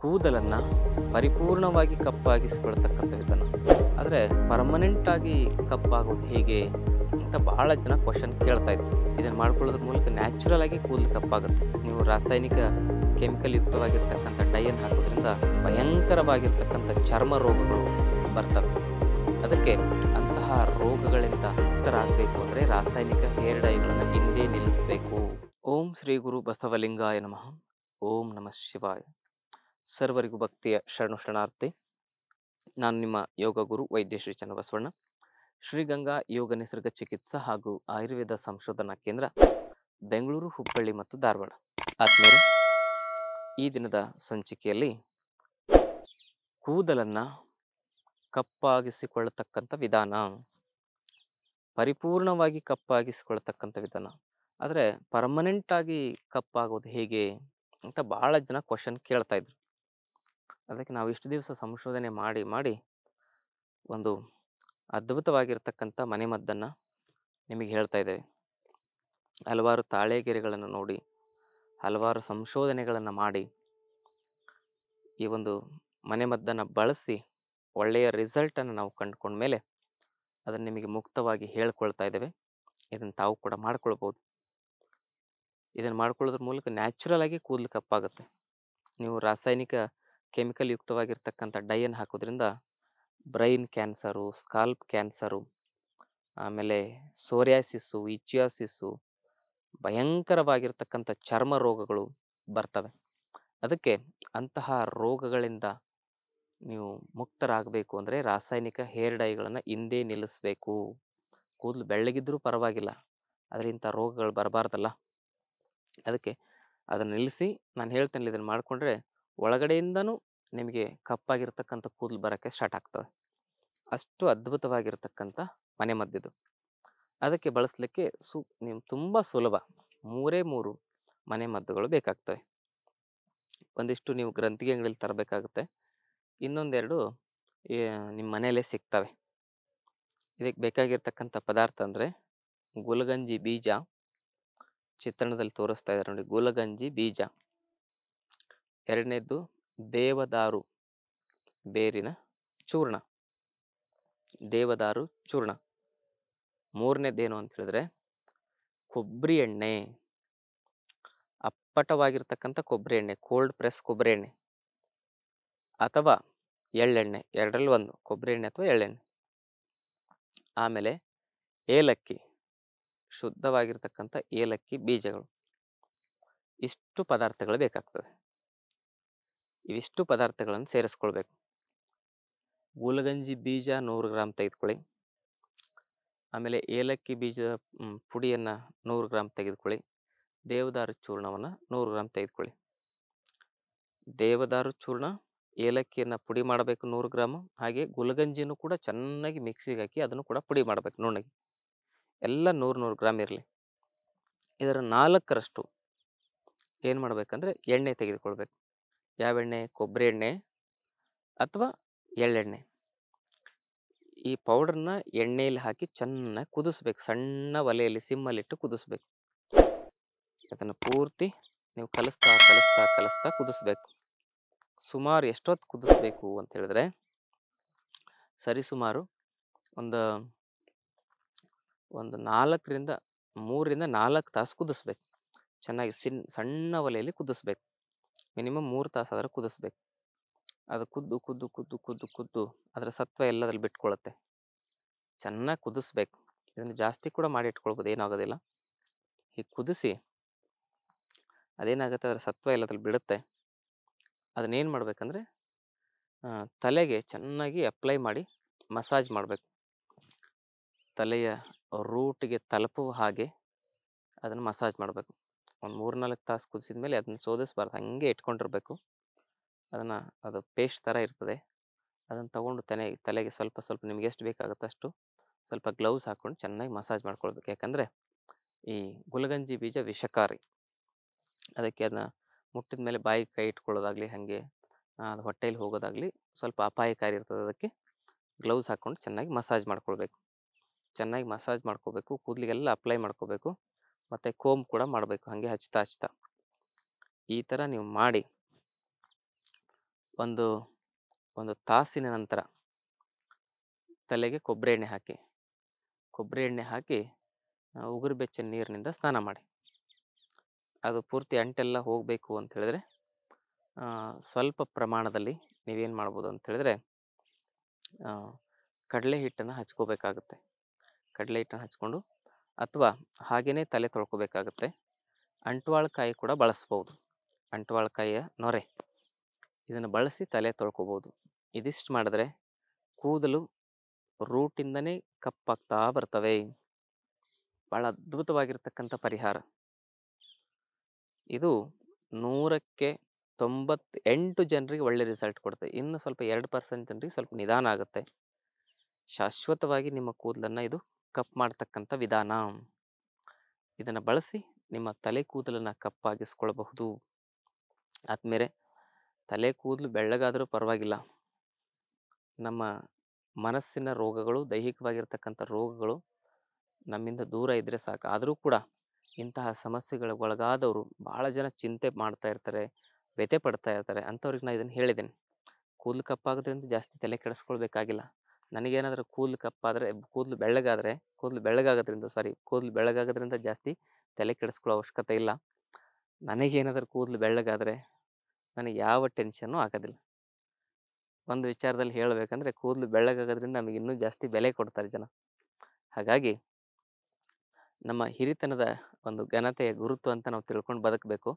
ಕೂದಲನ್ನು ಪರಿಪೂರ್ಣವಾಗಿ ಕಪ್ಪಾಗಿಸಿಕೊಳ್ತಕ್ಕಂಥ ವಿಧಾನ. ಆದರೆ ಪರ್ಮನೆಂಟಾಗಿ ಕಪ್ಪಾಗೋದು ಹೇಗೆ ಅಂತ ಬಹಳ ಜನ ಕ್ವಶನ್ ಕೇಳ್ತಾ ಇದ್ರು. ಇದನ್ನು ಮಾಡ್ಕೊಳ್ಳೋದ್ರ ಮೂಲಕ ನ್ಯಾಚುರಲ್ ಆಗಿ ಕೂದಲು ಕಪ್ಪಾಗುತ್ತೆ. ನೀವು ರಾಸಾಯನಿಕ ಕೆಮಿಕಲ್ ಯುಕ್ತವಾಗಿರ್ತಕ್ಕಂಥ ಡೈಯನ್ನು ಹಾಕೋದ್ರಿಂದ ಭಯಂಕರವಾಗಿರ್ತಕ್ಕಂಥ ಚರ್ಮ ರೋಗಗಳು ಬರ್ತವೆ. ಅದಕ್ಕೆ ಅಂತಹ ರೋಗಗಳಿಂದ ಮುಕ್ತರಾಗಬೇಕು ಅಂದರೆ ರಾಸಾಯನಿಕ ಹೇರ್ ಡೈಗಳನ್ನು ಹಿಂದೆ ನಿಲ್ಲಿಸಬೇಕು. ಓಂ ಶ್ರೀ ಗುರು ಬಸವಲಿಂಗಾಯ ನಮಃ. ಓಂ ನಮಃ ಶಿವಾಯ. ಸರ್ವರಿಗೂ ಭಕ್ತಿಯ ಶರಣಾರ್ಥಿ. ನಾನು ನಿಮ್ಮ ಯೋಗ ಗುರು ವೈದ್ಯ ಶ್ರೀ ಚನ್ನಬಸವಣ್ಣ, ಶ್ರೀಗಂಗಾ ಯೋಗ ನಿಸರ್ಗ ಚಿಕಿತ್ಸಾ ಹಾಗೂ ಆಯುರ್ವೇದ ಸಂಶೋಧನಾ ಕೇಂದ್ರ, ಬೆಂಗಳೂರು, ಹುಬ್ಬಳ್ಳಿ ಮತ್ತು ಧಾರವಾಡ. ಆದ್ಮೇಲೆ ಈ ದಿನದ ಸಂಚಿಕೆಯಲ್ಲಿ ಕೂದಲನ್ನು ಕಪ್ಪಾಗಿಸಿಕೊಳ್ಳತಕ್ಕಂಥ ವಿಧಾನ, ಪರಿಪೂರ್ಣವಾಗಿ ಕಪ್ಪಾಗಿಸಿಕೊಳ್ತಕ್ಕಂಥ ವಿಧಾನ, ಆದರೆ ಪರ್ಮನೆಂಟಾಗಿ ಕಪ್ಪಾಗೋದು ಹೇಗೆ ಅಂತ ಭಾಳ ಜನ ಕ್ವಶನ್ ಕೇಳ್ತಾ ಇದ್ರು. ಅದಕ್ಕೆ ನಾವು ಇಷ್ಟು ದಿವಸ ಸಂಶೋಧನೆ ಮಾಡಿ ಒಂದು ಅದ್ಭುತವಾಗಿರ್ತಕ್ಕಂಥ ಮನೆಮದ್ದನ್ನು ನಿಮಗೆ ಹೇಳ್ತಾ ಇದ್ದೇವೆ. ಹಲವಾರು ತಾಳೆಗೆರೆಗಳನ್ನು ನೋಡಿ, ಹಲವಾರು ಸಂಶೋಧನೆಗಳನ್ನು ಮಾಡಿ ಈ ಒಂದು ಮನೆಮದ್ದನ್ನು ಬಳಸಿ ಒಳ್ಳೆಯ ರಿಸಲ್ಟನ್ನು ನಾವು ಕಂಡುಕೊಂಡ ಮೇಲೆ ಅದನ್ನು ನಿಮಗೆ ಮುಕ್ತವಾಗಿ ಹೇಳ್ಕೊಳ್ತಾ ಇದ್ದೇವೆ. ಇದನ್ನು ತಾವು ಕೂಡ ಮಾಡ್ಕೊಳ್ಬೋದು. ಇದನ್ನು ಮಾಡ್ಕೊಳ್ಳೋದ್ರ ಮೂಲಕ ನ್ಯಾಚುರಲ್ ಆಗಿ ಕೂದಲು ಕಪ್ಪಾಗುತ್ತೆ. ನೀವು ರಾಸಾಯನಿಕ ಕೆಮಿಕಲ್ ಯುಕ್ತವಾಗಿರ್ತಕ್ಕಂಥ ಡೈಯನ್ನು ಹಾಕೋದ್ರಿಂದ ಬ್ರೈನ್ ಕ್ಯಾನ್ಸರು, ಸ್ಕಾಲ್ಪ್ ಕ್ಯಾನ್ಸರು, ಆಮೇಲೆ ಸೋರಿಯಾಸಿಸ್ಸು, ಇಚಿಯಾಸಿಸ್ಸು, ಭಯಂಕರವಾಗಿರ್ತಕ್ಕಂಥ ಚರ್ಮ ರೋಗಗಳು ಬರ್ತವೆ. ಅದಕ್ಕೆ ಅಂತಹ ರೋಗಗಳಿಂದ ನೀವು ಮುಕ್ತರಾಗಬೇಕು ಅಂದರೆ ರಾಸಾಯನಿಕ ಹೇರ್ ಡೈಗಳನ್ನು ಹಿಂದೆ ನಿಲ್ಲಿಸಬೇಕು. ಕೂದಲು ಬೆಳ್ಳಗಿದ್ರೂ ಪರವಾಗಿಲ್ಲ, ಆದರೆ ಇಂಥ ರೋಗಗಳು ಬರಬಾರ್ದಲ್ಲ. ಅದಕ್ಕೆ ಅದನ್ನು ನಿಲ್ಲಿಸಿ ನಾನು ಹೇಳ್ತೇನೆ, ಇದನ್ನು ಮಾಡಿಕೊಂಡ್ರೆ ಒಳಗಡೆಯಿಂದನೂ ನಿಮಗೆ ಕಪ್ಪಾಗಿರ್ತಕ್ಕಂಥ ಕೂದಲು ಬರೋಕ್ಕೆ ಸ್ಟಾರ್ಟ್ ಆಗ್ತವೆ. ಅಷ್ಟು ಅದ್ಭುತವಾಗಿರ್ತಕ್ಕಂಥ ಮನೆಮದ್ದಿದು. ಅದಕ್ಕೆ ಬಳಸಲಿಕ್ಕೆ ನೀವು ತುಂಬ ಸುಲಭ. 3 ಮನೆಮದ್ದುಗಳು ಬೇಕಾಗ್ತವೆ. ಒಂದಿಷ್ಟು ನೀವು ಗ್ರಂಥಿಗೆ ಅಂಗಡಿಯಲ್ಲಿ ತರಬೇಕಾಗುತ್ತೆ. ಇನ್ನೊಂದೆರಡು ನಿಮ್ಮ ಮನೆಯಲ್ಲೇ ಸಿಗ್ತವೆ. ಇದಕ್ಕೆ ಬೇಕಾಗಿರ್ತಕ್ಕಂಥ ಪದಾರ್ಥ ಅಂದರೆ ಗುಲಗಂಜಿ ಬೀಜ, ಚಿತ್ರಣದಲ್ಲಿ ತೋರಿಸ್ತಾ ಇದ್ದಾರೆ ನೋಡಿ, ಗುಲಗಂಜಿ ಬೀಜ. ಎರಡನೇದ್ದು ದೇವದಾರು ಬೇರಿನ ಚೂರ್ಣ, ದೇವದಾರು ಚೂರ್ಣ. ಮೂರನೇದೇನು ಅಂತ ಹೇಳಿದ್ರೆ ಕೊಬ್ಬರಿ ಎಣ್ಣೆ, ಅಪ್ಪಟವಾಗಿರ್ತಕ್ಕಂಥ ಕೊಬ್ಬರಿ ಎಣ್ಣೆ, ಕೋಲ್ಡ್ ಪ್ರೆಸ್ ಕೊಬ್ಬರಿ ಎಣ್ಣೆ ಅಥವಾ ಎಳ್ಳೆಣ್ಣೆ, ಎರಡರಲ್ಲಿ ಒಂದು, ಕೊಬ್ಬರಿ ಎಣ್ಣೆ ಅಥವಾ ಎಳ್ಳೆಣ್ಣೆ. ಆಮೇಲೆ ಏಲಕ್ಕಿ, ಶುದ್ಧವಾಗಿರ್ತಕ್ಕಂಥ ಏಲಕ್ಕಿ ಬೀಜಗಳು. ಇಷ್ಟು ಪದಾರ್ಥಗಳು ಬೇಕಾಗ್ತದೆ. ಇವಿಷ್ಟು ಪದಾರ್ಥಗಳನ್ನು ಸೇರಿಸ್ಕೊಳ್ಬೇಕು. ಗುಲಗಂಜಿ ಬೀಜ 100 ಗ್ರಾಮ್ ತೆಗೆದುಕೊಳ್ಳಿ. ಆಮೇಲೆ ಏಲಕ್ಕಿ ಬೀಜ ಪುಡಿಯನ್ನು 100 ಗ್ರಾಮ್ ತೆಗೆದುಕೊಳ್ಳಿ. ದೇವದಾರು ಚೂರ್ಣವನ್ನು 100 ಗ್ರಾಮ್ ತೆಗೆದುಕೊಳ್ಳಿ. ದೇವದಾರು ಚೂರ್ಣ, ಏಲಕ್ಕಿಯನ್ನು ಪುಡಿ ಮಾಡಬೇಕು 100 ಗ್ರಾಮು. ಹಾಗೆ ಗುಲಗಂಜಿನೂ ಕೂಡ ಚೆನ್ನಾಗಿ ಮಿಕ್ಸಿಗೆ ಹಾಕಿ ಅದನ್ನು ಕೂಡ ಪುಡಿ ಮಾಡಬೇಕು ನುಣ್ಣಗೆ. ಎಲ್ಲ 100 ಗ್ರಾಮ್ ಇರಲಿ. ಇದರ 4ರಷ್ಟು ಏನು ಮಾಡಬೇಕಂದ್ರೆ ಎಣ್ಣೆ ತೆಗೆದುಕೊಳ್ಬೇಕು. ಯಾವ ಎಣ್ಣೆ? ಕೊಬ್ಬರಿ ಎಣ್ಣೆ ಅಥವಾ ಎಳ್ಳೆಣ್ಣೆ. ಈ ಪೌಡ್ರನ್ನ ಎಣ್ಣೆಯಲ್ಲಿ ಹಾಕಿ ಚೆನ್ನಾಗಿ ಕುದಿಸ್ಬೇಕು. ಸಣ್ಣ ಒಲೆಯಲ್ಲಿ ಸಿಮ್ಮಲ್ಲಿಟ್ಟು ಕುದಿಸ್ಬೇಕು. ಅದನ್ನು ಪೂರ್ತಿ ನೀವು ಕಲಿಸ್ತಾ ಕುದಿಸ್ಬೇಕು. ಸುಮಾರು ಎಷ್ಟೊತ್ತು ಕುದಿಸ್ಬೇಕು ಅಂತ ಹೇಳಿದ್ರೆ, ಸರಿಸುಮಾರು ಒಂದು 3ರಿಂದ 4 ತಾಸು ಕುದಿಸ್ಬೇಕು. ಚೆನ್ನಾಗಿ ಸಣ್ಣ ಒಲೆಯಲ್ಲಿ ಕುದಿಸ್ಬೇಕು. ಮಿನಿಮಮ್ 3 ತಾಸು ಆದ್ರೆ ಕುದಿಸ್ಬೇಕು. ಅದು ಕುದ್ದು ಅದರ ಸತ್ವ ಎಲ್ಲದಲ್ಲಿ ಬಿಟ್ಕೊಳ್ಳುತ್ತೆ. ಚೆನ್ನಾಗಿ ಕುದಿಸ್ಬೇಕು. ಇದನ್ನು ಜಾಸ್ತಿ ಕೂಡ ಮಾಡಿ ಇಟ್ಕೊಳ್ಬೋದು, ಏನಾಗೋದಿಲ್ಲ. ಹೀಗೆ ಕುದಿಸಿ ಅದೇನಾಗುತ್ತೆ, ಅದರ ಸತ್ವ ಎಲ್ಲದಲ್ಲಿ ಬಿಡುತ್ತೆ. ಅದನ್ನೇನು ಮಾಡಬೇಕಂದ್ರೆ ತಲೆಗೆ ಚೆನ್ನಾಗಿ ಅಪ್ಲೈ ಮಾಡಿ ಮಸಾಜ್ ಮಾಡಬೇಕು. ತಲೆಯ ರೂಟಿಗೆ ತಲುಪುವ ಹಾಗೆ ಅದನ್ನು ಮಸಾಜ್ ಮಾಡಬೇಕು. ಒಂದು 3-4 ತಾಸು ಕುದಿಸಿದ ಮೇಲೆ ಅದನ್ನು ಸೋದಿಸ್ಬಾರ್ದು, ಹಾಗೆ ಇಟ್ಕೊಂಡಿರ್ಬೇಕು. ಅದು ಪೇಸ್ಟ್ ಥರ ಇರ್ತದೆ. ಅದನ್ನು ತೊಗೊಂಡು ತಲೆಗೆ ಸ್ವಲ್ಪ ನಿಮಗೆ ಎಷ್ಟು ಬೇಕಾಗುತ್ತೋ ಅಷ್ಟು ಸ್ವಲ್ಪ ಗ್ಲೌಸ್ ಹಾಕ್ಕೊಂಡು ಚೆನ್ನಾಗಿ ಮಸಾಜ್ ಮಾಡ್ಕೊಳ್ಬೇಕು. ಯಾಕಂದರೆ ಈ ಗುಲಗಂಜಿ ಬೀಜ ವಿಷಕಾರಿ. ಅದಕ್ಕೆ ಅದನ್ನ ಮುಟ್ಟಿದ ಮೇಲೆ ಬಾಯಿಗೆ ಕೈ ಇಟ್ಕೊಳ್ಳೋದಾಗಲಿ, ಹಾಗೆ ಅದು ಹೊಟ್ಟೆಯಲ್ಲಿ ಹೋಗೋದಾಗಲಿ ಸ್ವಲ್ಪ ಅಪಾಯಕಾರಿ ಇರ್ತದೆ. ಅದಕ್ಕೆ ಗ್ಲೌಸ್ ಹಾಕ್ಕೊಂಡು ಚೆನ್ನಾಗಿ ಮಸಾಜ್ ಮಾಡ್ಕೊಳ್ಬೇಕು. ಚೆನ್ನಾಗಿ ಮಸಾಜ್ ಮಾಡ್ಕೋಬೇಕು. ಕೂದಲಿಗೆಲ್ಲ ಅಪ್ಲೈ ಮಾಡ್ಕೋಬೇಕು. ಮತ್ತು ಕೋಮ್ ಕೂಡ ಮಾಡಬೇಕು, ಹಾಗೆ ಹಚ್ತಾ ಈ ಥರ ನೀವು ಮಾಡಿ ಒಂದು ಒಂದು ತಾಸಿನ ನಂತರ ತಲೆಗೆ ಕೊಬ್ಬರಿ ಎಣ್ಣೆ ಹಾಕಿ ಉಗುರು ಬೆಚ್ಚ ನೀರಿನಿಂದ ಸ್ನಾನ ಮಾಡಿ. ಅದು ಪೂರ್ತಿ ಅಂಟೆಲ್ಲ ಹೋಗಬೇಕು ಅಂತ ಹೇಳಿದ್ರೆ ಸ್ವಲ್ಪ ಪ್ರಮಾಣದಲ್ಲಿ ನೀವೇನು ಮಾಡ್ಬೋದು ಅಂತ ಹೇಳಿದ್ರೆ ಕಡಲೆ ಹಿಟ್ಟನ್ನು ಹಚ್ಕೋಬೇಕಾಗುತ್ತೆ. ಕಡಲೆ ಹಿಟ್ಟನ್ನು ಹಚ್ಕೊಂಡು ಅಥವಾ ಹಾಗೇ ತಲೆ ತೊಳ್ಕೊಬೇಕಾಗುತ್ತೆ. ಅಂಟ್ವಾಳಕಾಯಿ ಕೂಡ ಬಳಸ್ಬೋದು. ಅಂಟ್ವಾಳಕಾಯಿಯ ನೊರೆ ಇದನ್ನು ಬಳಸಿ ತಲೆ ತೊಳ್ಕೊಬೋದು. ಇದಿಷ್ಟು ಮಾಡಿದ್ರೆ ಕೂದಲು ರೂಟಿಂದನೇ ಕಪ್ಪಾಗ್ತಾ ಬರ್ತವೆ. ಭಾಳ ಅದ್ಭುತವಾಗಿರ್ತಕ್ಕಂಥ ಪರಿಹಾರ ಇದು. 100ಕ್ಕೆ 98 ಜನರಿಗೆ ಒಳ್ಳೆ ರಿಸಲ್ಟ್ ಕೊಡುತ್ತೆ. ಇನ್ನು ಸ್ವಲ್ಪ 2% ಜನರಿಗೆ ಸ್ವಲ್ಪ ನಿಧಾನ ಆಗುತ್ತೆ. ಶಾಶ್ವತವಾಗಿ ನಿಮ್ಮ ಕೂದಲನ್ನು ಇದು ಕಪ್ ಮಾಡ್ತಕ್ಕಂಥ ವಿಧಾನ. ಇದನ್ನು ಬಳಸಿ ನಿಮ್ಮ ತಲೆ ಕೂದಲನ್ನು ಕಪ್ಪಾಗಿಸ್ಕೊಳ್ಬಹುದು. ಆದಮೇಲೆ ತಲೆ ಕೂದಲು ಬೆಳ್ಳಗಾದರೂ ಪರವಾಗಿಲ್ಲ, ನಮ್ಮ ಮನಸ್ಸಿನ ರೋಗಗಳು, ದೈಹಿಕವಾಗಿರ್ತಕ್ಕಂಥ ರೋಗಗಳು ನಮ್ಮಿಂದ ದೂರ ಇದ್ದರೆ ಸಾಕು. ಆದರೂ ಕೂಡ ಇಂತಹ ಸಮಸ್ಯೆಗಳಿಗೆ ಒಳಗಾದವರು ಭಾಳ ಜನ ಚಿಂತೆ ಮಾಡ್ತಾ ಇರ್ತಾರೆ, ವ್ಯಥೆ ಪಡ್ತಾ ಇರ್ತಾರೆ. ಅಂಥವ್ರಿಗೆ ನಾನು ಇದನ್ನು ಹೇಳಿದ್ದೇನೆ. ಕೂದಲು ಕಪ್ಪಾಗೋದ್ರಿಂದ ಜಾಸ್ತಿ ತಲೆ ಕೆಡಿಸ್ಕೊಳ್ಬೇಕಾಗಿಲ್ಲ. ನನಗೇನಾದರೂ ಕೂದಲು ಬೆಳ್ಳಗಾಗೋದ್ರಿಂದ ಜಾಸ್ತಿ ತಲೆ ಕೆಡಿಸ್ಕೊಳ್ಳೋ ಅವಶ್ಯಕತೆ ಇಲ್ಲ. ನನಗೇನಾದರೂ ಕೂದಲು ಬೆಳ್ಳಗಾದರೆ ನನಗೆ ಯಾವ ಟೆನ್ಷನ್ನು ಆಗೋದಿಲ್ಲ. ಒಂದು ವಿಚಾರದಲ್ಲಿ ಹೇಳಬೇಕಂದ್ರೆ ಕೂದಲು ಬೆಳ್ಳಗಾಗೋದ್ರಿಂದ ನಮಗೆ ಇನ್ನೂ ಜಾಸ್ತಿ ಬೆಲೆ ಕೊಡ್ತಾರೆ ಜನ. ಹಾಗಾಗಿ ನಮ್ಮ ಹಿರಿತನದ ಒಂದು ಘನತೆಯ ಗುರುತು ಅಂತ ನಾವು ತಿಳ್ಕೊಂಡು ಬದುಕಬೇಕು.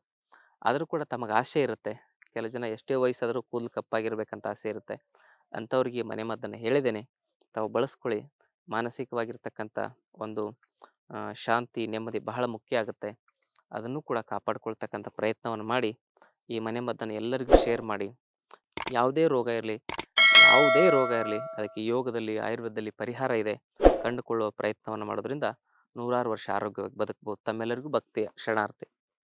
ಆದರೂ ಕೂಡ ತಮಗೆ ಆಸೆ ಇರುತ್ತೆ. ಕೆಲವು ಜನ ಎಷ್ಟೇ ವಯಸ್ಸಾದರೂ ಕೂದಲು ಕಪ್ಪಾಗಿರ್ಬೇಕಂತ ಆಸೆ ಇರುತ್ತೆ. ಅಂಥವ್ರಿಗೆ ಮನೆಮದ್ದನ್ನು ಹೇಳಿದ್ದೇನೆ, ತಾವು ಬಳಸ್ಕೊಳ್ಳಿ. ಮಾನಸಿಕವಾಗಿರ್ತಕ್ಕಂಥ ಒಂದು ಶಾಂತಿ, ನೆಮ್ಮದಿ ಬಹಳ ಮುಖ್ಯ ಆಗುತ್ತೆ. ಅದನ್ನು ಕೂಡ ಕಾಪಾಡ್ಕೊಳ್ತಕ್ಕಂಥ ಪ್ರಯತ್ನವನ್ನು ಮಾಡಿ ಈ ಮನೆಮದ್ದನ್ನು ಎಲ್ಲರಿಗೂ ಶೇರ್ ಮಾಡಿ. ಯಾವುದೇ ರೋಗ ಇರಲಿ ಅದಕ್ಕೆ ಯೋಗದಲ್ಲಿ, ಆಯುರ್ವೇದದಲ್ಲಿ ಪರಿಹಾರ ಇದೆ. ಕಂಡುಕೊಳ್ಳುವ ಪ್ರಯತ್ನವನ್ನು ಮಾಡೋದ್ರಿಂದ 100 ವರ್ಷ ಆರೋಗ್ಯವಾಗಿ ಬದುಕಬಹುದು. ತಮ್ಮೆಲ್ಲರಿಗೂ ಭಕ್ತಿಯ ಶರಣಾರ್ಥಿ.